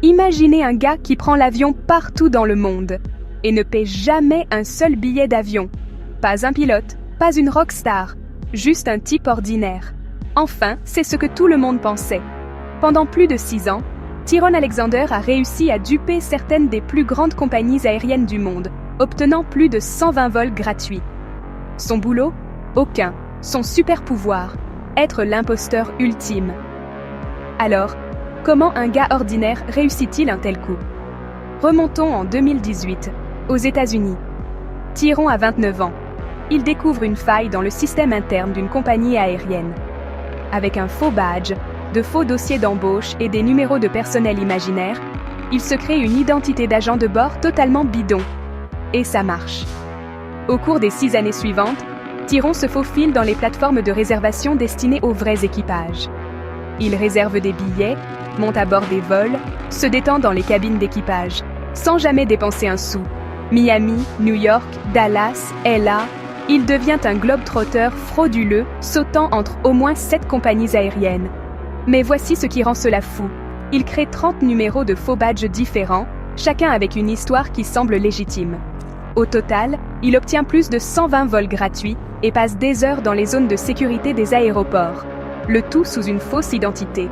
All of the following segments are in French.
Imaginez un gars qui prend l'avion partout dans le monde et ne paie jamais un seul billet d'avion. Pas un pilote, pas une rockstar, juste un type ordinaire. Enfin, c'est ce que tout le monde pensait. Pendant plus de 6 ans, Tyrone Alexander a réussi à duper certaines des plus grandes compagnies aériennes du monde, obtenant plus de 120 vols gratuits. Son boulot? Aucun. Son super pouvoir? Être l'imposteur ultime. Alors, comment un gars ordinaire réussit-il un tel coup? Remontons en 2018, aux États-Unis. Tyrone a 29 ans. Il découvre une faille dans le système interne d'une compagnie aérienne. Avec un faux badge, de faux dossiers d'embauche et des numéros de personnel imaginaires, il se crée une identité d'agent de bord totalement bidon. Et ça marche. Au cours des 6 années suivantes, Tyrone se faufile dans les plateformes de réservation destinées aux vrais équipages. Il réserve des billets, monte à bord des vols, se détend dans les cabines d'équipage, sans jamais dépenser un sou. Miami, New York, Dallas, LA, il devient un globe-trotteur frauduleux, sautant entre au moins 7 compagnies aériennes. Mais voici ce qui rend cela fou. Il crée 30 numéros de faux badges différents, chacun avec une histoire qui semble légitime. Au total, il obtient plus de 120 vols gratuits et passe des heures dans les zones de sécurité des aéroports, le tout sous une fausse identité.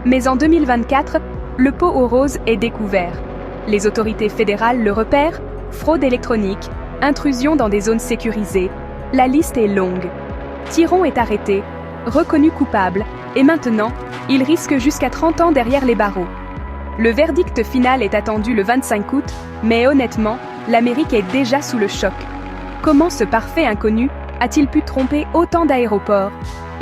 Mais en 2024, le pot aux roses est découvert. Les autorités fédérales le repèrent, fraude électronique, intrusion dans des zones sécurisées, la liste est longue. Tyrone est arrêté, reconnu coupable, et maintenant, il risque jusqu'à 30 ans derrière les barreaux. Le verdict final est attendu le 25 août, mais honnêtement, l'Amérique est déjà sous le choc. Comment ce parfait inconnu a-t-il pu tromper autant d'aéroports?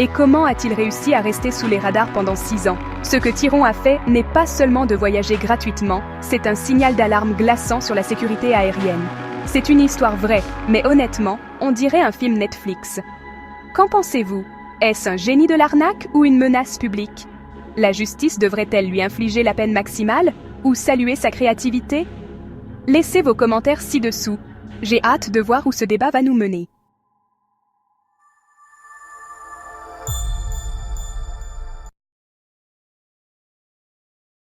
Et comment a-t-il réussi à rester sous les radars pendant 6 ans? Ce que Tyrone a fait n'est pas seulement de voyager gratuitement, c'est un signal d'alarme glaçant sur la sécurité aérienne. C'est une histoire vraie, mais honnêtement, on dirait un film Netflix. Qu'en pensez-vous? Est-ce un génie de l'arnaque ou une menace publique? La justice devrait-elle lui infliger la peine maximale ou saluer sa créativité? Laissez vos commentaires ci-dessous. J'ai hâte de voir où ce débat va nous mener.